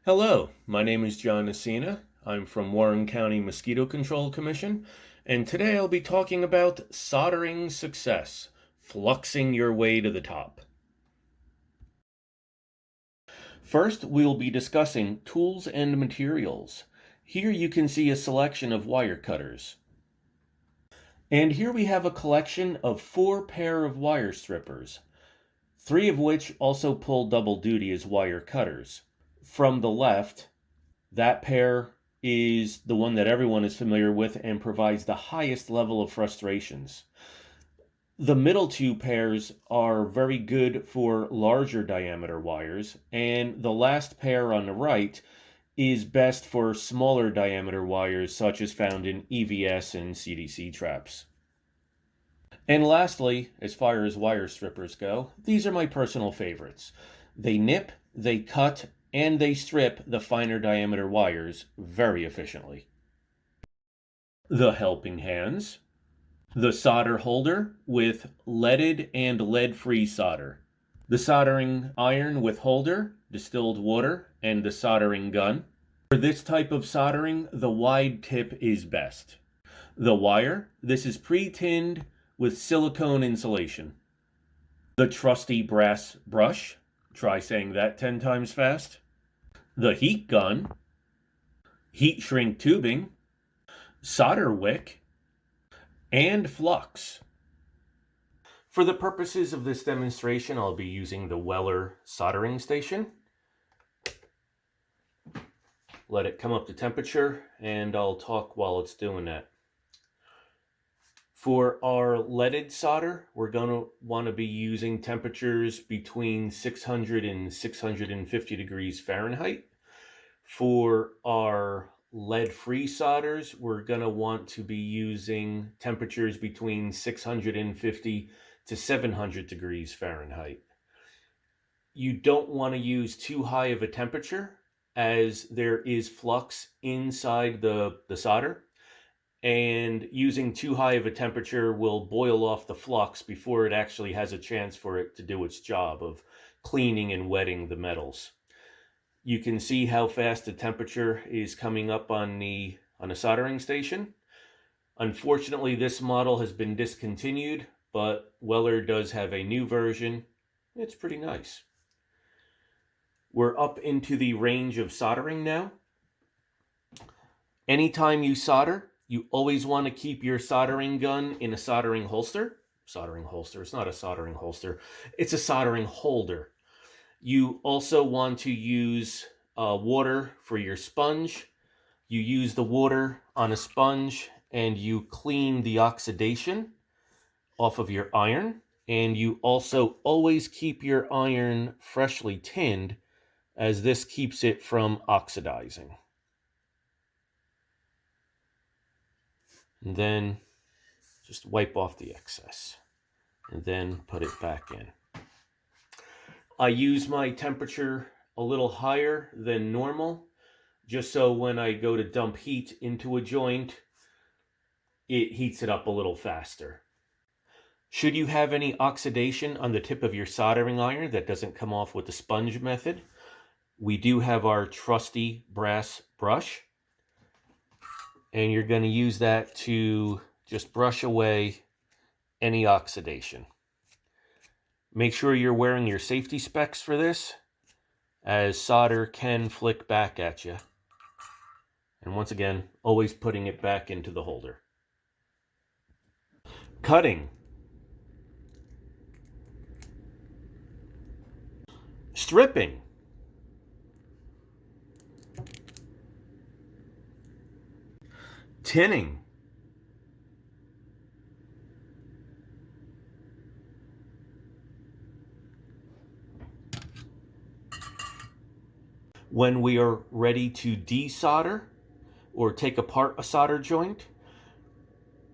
Hello, my name is John Necina. I'm from Warren County Mosquito Control Commission, and today I'll be talking about soldering success, fluxing your way to the top. First, we'll be discussing tools and materials. Here you can see a selection of wire cutters. And here we have a collection of 4 pair of wire strippers, 3 of which also pull double duty as wire cutters. From the left, that pair is the one that everyone is familiar with and provides the highest level of frustrations. The middle 2 pairs are very good for larger diameter wires, and the last pair on the right is best for smaller diameter wires such as found in EVS and CDC traps. And lastly, as far as wire strippers go, these are my personal favorites. They nip, they cut, and they strip the finer diameter wires very efficiently. The helping hands, the solder holder with leaded and lead-free solder, the soldering iron with holder, distilled water, and the soldering gun. For this type of soldering, the wide tip is best. The wire, this is pre-tinned with silicone insulation. The trusty brass brush, try saying that 10 times fast. The heat gun, heat shrink tubing, solder wick, and flux. For the purposes of this demonstration, I'll be using the Weller soldering station. Let it come up to temperature, and I'll talk while it's doing that. For our leaded solder, we're going to want to be using temperatures between 600 and 650 degrees Fahrenheit. For our lead-free solders, we're going to want to be using temperatures between 650 to 700 degrees Fahrenheit. You don't want to use too high of a temperature, as there is flux inside the solder. And using too high of a temperature will boil off the flux before it actually has a chance for it to do its job of cleaning and wetting the metals. You can see how fast the temperature is coming up on the soldering station. Unfortunately, this model has been discontinued, but Weller does have a new version. It's pretty nice. We're up into the range of soldering now. Anytime you solder, you always want to keep your soldering gun in a soldering holster. It's not a soldering holster. It's a soldering holder. You also want to use water for your sponge. You use the water on a sponge and you clean the oxidation off of your iron. And you also always keep your iron freshly tinned, as this keeps it from oxidizing. And then just wipe off the excess and then put it back in. I use my temperature a little higher than normal, just so when I go to dump heat into a joint, it heats it up a little faster. Should you have any oxidation on the tip of your soldering iron that doesn't come off with the sponge method, we do have our trusty brass brush. And you're going to use that to just brush away any oxidation. Make sure you're wearing your safety specs for this, as solder can flick back at you. And once again, always putting it back into the holder. Cutting. Stripping. Tinning. When we are ready to desolder or take apart a solder joint,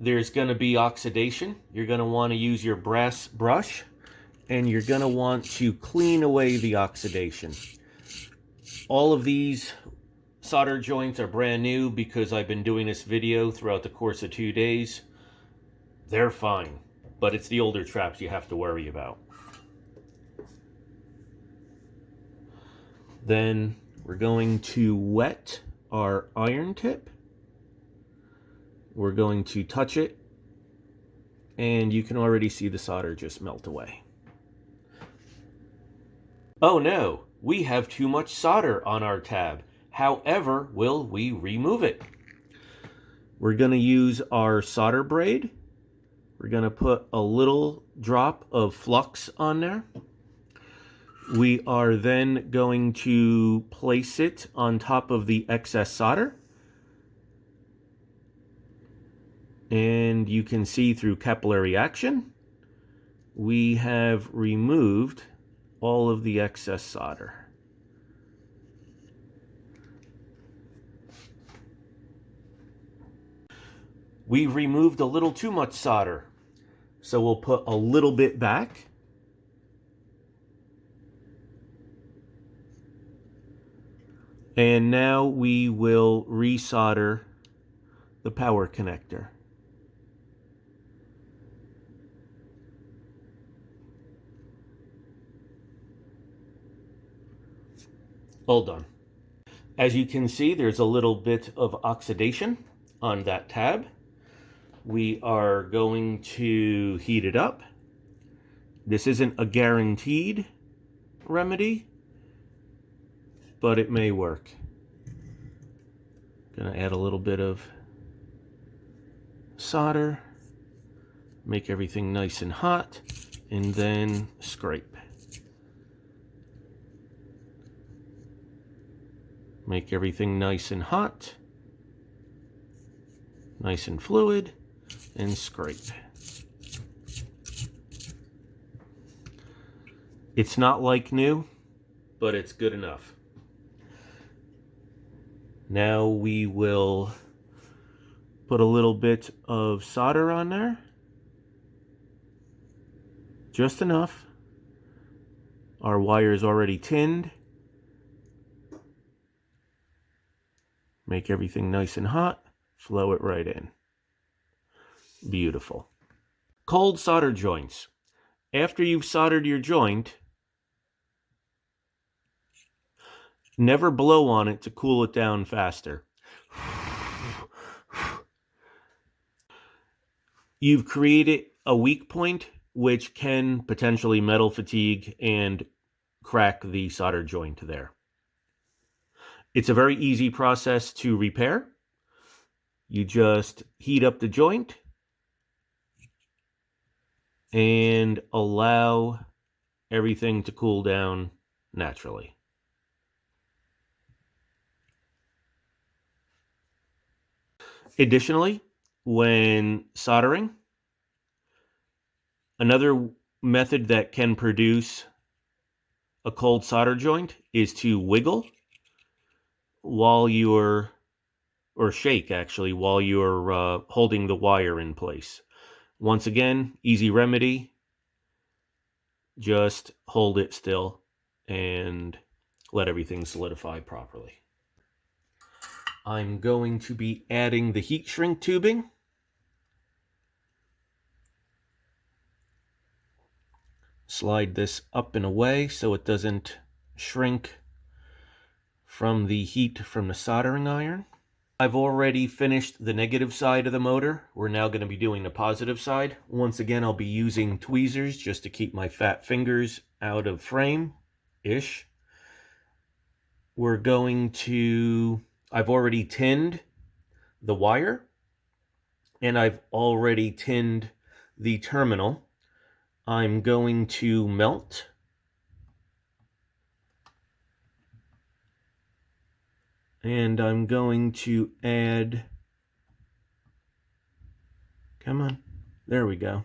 there's going to be oxidation. You're going to want to use your brass brush and you're going to want to clean away the oxidation. All of these solder joints are brand new because I've been doing this video throughout the course of 2 days. They're fine, but it's the older traps you have to worry about. Then We're going to wet our iron tip. We're going to touch it, and you can already see the solder just melt away. Oh no, we have too much solder on our tab. However, will we remove it? We're going to use our solder braid. We're going to put a little drop of flux on there. We are then going to place it on top of the excess solder. And you can see through capillary action, we have removed all of the excess solder. We removed a little too much solder, so we'll put a little bit back. And now we will resolder the power connector. All done. As you can see, there's a little bit of oxidation on that tab. We are going to heat it up. This isn't a guaranteed remedy, but it may work. Gonna add a little bit of solder, make everything nice and hot, and then scrape. Make everything nice and hot, nice and fluid, and scrape. It's not like new, but it's good enough. Now we will put a little bit of solder on there. Just enough. Our wire is already tinned. Make everything nice and hot. Flow it right in. Beautiful. Cold solder joints. After you've soldered your joint, never blow on it to cool it down faster. You've created a weak point, which can potentially metal fatigue and crack the solder joint there. It's a very easy process to repair. You just heat up the joint and allow everything to cool down naturally. Additionally, when soldering, another method that can produce a cold solder joint is to wiggle while you're, or shake actually, while you're holding the wire in place. Once again, easy remedy. Just hold it still and let everything solidify properly. I'm going to be adding the heat shrink tubing. Slide this up and away so it doesn't shrink from the heat from the soldering iron. I've already finished the negative side of the motor. We're now going to be doing the positive side. Once again, I'll be using tweezers just to keep my fat fingers out of frame-ish. We're going to... I've already tinned the wire, and I've already tinned the terminal. I'm going to melt and I'm going to add, come on, there we go,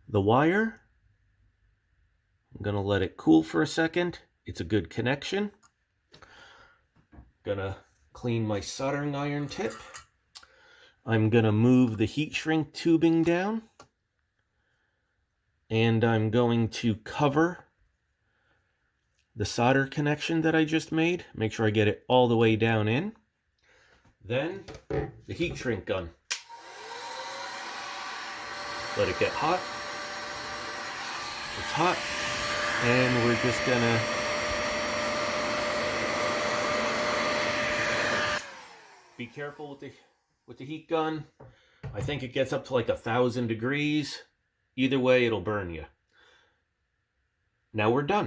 the wire. I'm going to let it cool for a second. It's a good connection. Gonna clean my soldering iron tip. I'm gonna move the heat shrink tubing down, and I'm going to cover the solder connection that I just made. Make sure I get it all the way down in. Then the heat shrink gun. Let it get hot. It's hot, and we're just gonna Be careful with the heat gun. I think it gets up to like 1,000 degrees. Either way, it'll burn you. Now we're done.